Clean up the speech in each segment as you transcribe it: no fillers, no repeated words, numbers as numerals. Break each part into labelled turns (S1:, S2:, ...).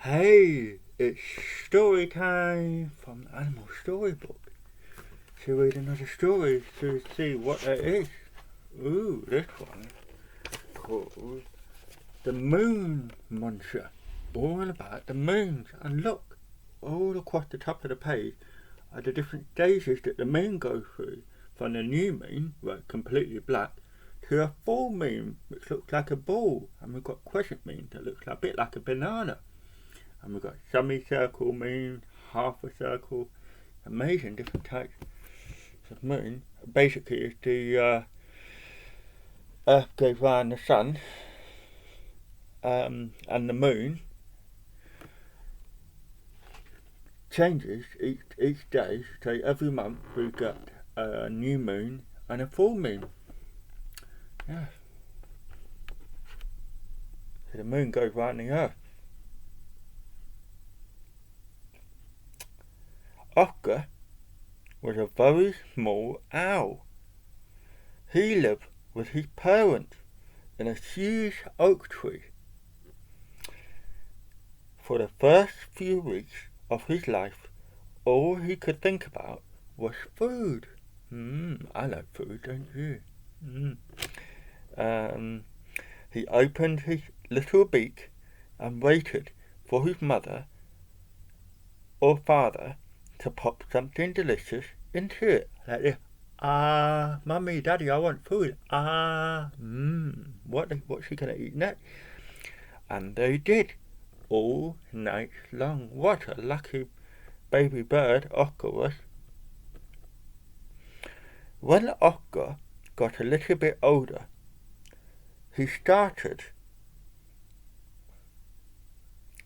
S1: Hey, it's story time from the Animal Storybook. Should we read another story to see what it is? Ooh, this one called The Moon Muncher. All about the moons. And look, all across the top of the page are the different stages that the moon goes through. From the new moon, where it's completely black, to a full moon, which looks like a ball. And we've got crescent moon that looks a bit like a banana. And we've got semicircle moon, half a circle, amazing different types of moon. Basically, it's the Earth goes round the sun, and the moon changes each day. So every month we get a new moon and a full moon. Yeah. So the moon goes round the Earth. Oscar was a very small owl. He lived with his parents in a huge oak tree. For the first few weeks of his life, all he could think about was food. I like food, don't you? He opened his little beak and waited for his mother or father to pop something delicious into it. Like this. Mummy, Daddy, I want food. What's she gonna eat next? And they did, all night long. What a lucky baby bird Oscar was. When Oscar got a little bit older, he started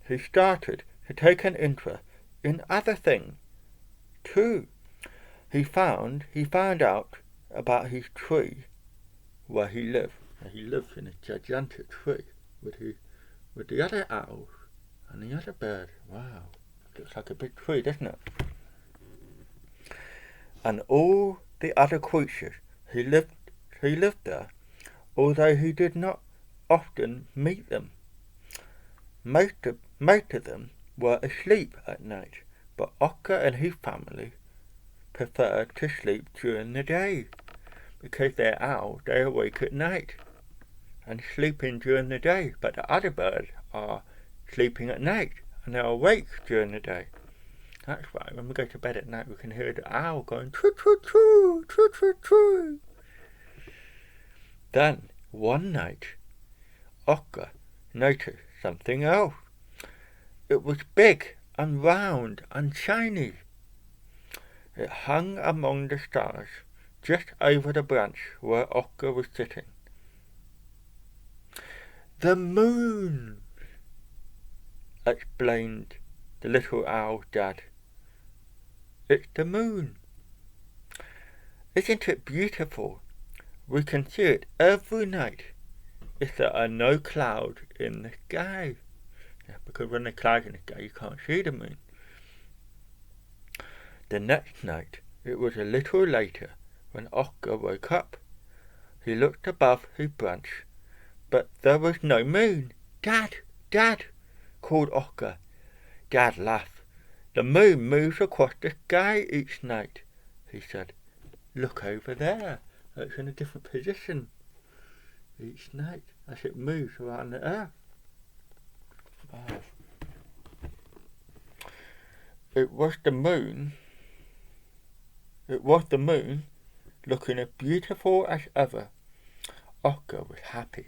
S1: to take an interest in other things too. He found out about his tree where he lived. He lives in a gigantic tree with the other owls and the other birds. Wow, looks like a big tree, doesn't it? And all the other creatures he lived there, although he did not often meet them. Most of them were asleep at night, but Oscar and his family preferred to sleep during the day, because they're owls, they're awake at night and sleeping during the day, but the other birds are sleeping at night and they're awake during the day. That's right, when we go to bed at night we can hear the owl going true, true. Then, one night, Oscar noticed something else. It was big and round and shiny. It hung among the stars, just over the branch where Oscar was sitting. The moon, explained the little owl's dad. It's the moon. Isn't it beautiful? We can see it every night if there are no clouds in the sky. Yeah, because when there's clouds in the sky you can't see the moon. The next night, it was a little later, when Oscar woke up. He looked above his branch, but there was no moon. Dad, called Oscar. Dad laughed. The moon moves across the sky each night, he said. Look over there. It's in a different position each night as it moves around the earth. Wow. It was the moon, looking as beautiful as ever. Oscar was happy.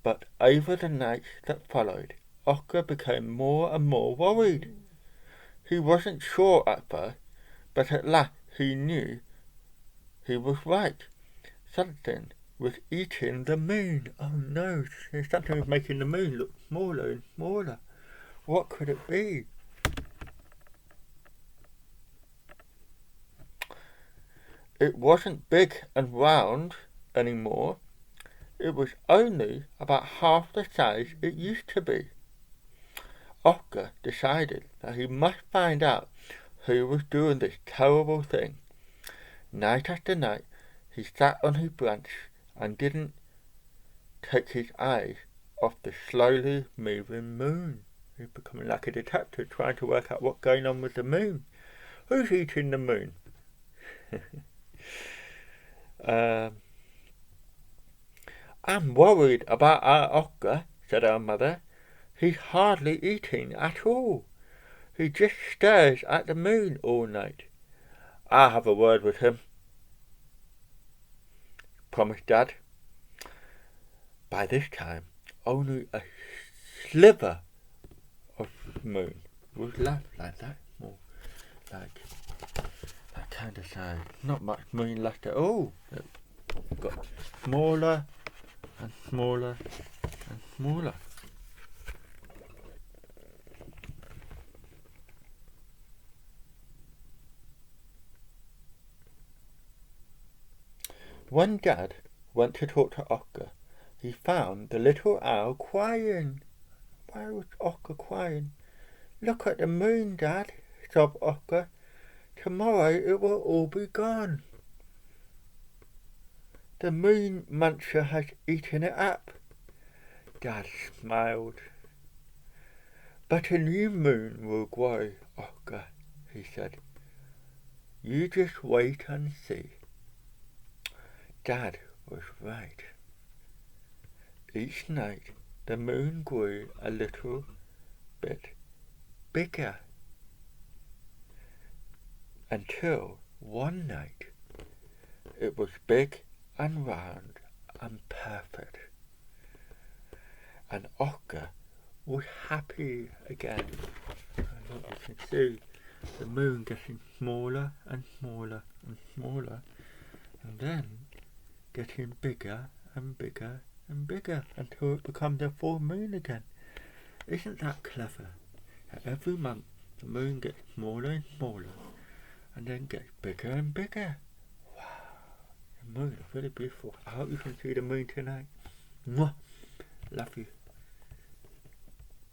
S1: But over the nights that followed, Oscar became more and more worried. He wasn't sure at first, but at last he knew he was right. Something was eating the moon. Oh no, something was making the moon look smaller and smaller. What could it be? It wasn't big and round anymore. It was only about half the size it used to be. Oscar decided that he must find out who was doing this terrible thing. Night after night, he sat on his branch and didn't take his eyes of the slowly moving moon. He's becoming like a detective trying to work out what's going on with the moon. Who's eating the moon? I'm worried about our Oscar, said our mother. He's hardly eating at all. He just stares at the moon all night. I'll have a word with him, promised Dad. By this time, only a sliver of moon was left, like that, more like that kind of size. Not much moon left at all. It got smaller and smaller and smaller. When Dad went to talk to Oscar, he found the little owl crying. Why was Oscar crying? Look at the moon, Dad, sobbed Oscar. Tomorrow it will all be gone. The moon Muncher has eaten it up. Dad smiled. But a new moon will grow, Oscar, he said. You just wait and see. Dad was right. Each night the moon grew a little bit bigger, until one night it was big and round and perfect, and Oscar was happy again. And look, you can see the moon getting smaller and smaller and smaller, and then getting bigger and bigger and bigger until it becomes a full moon again. Isn't that clever? Every month the moon gets smaller and smaller and then gets bigger and bigger. Wow, the moon is really beautiful. I hope you can see the moon tonight. Mwah. Love you.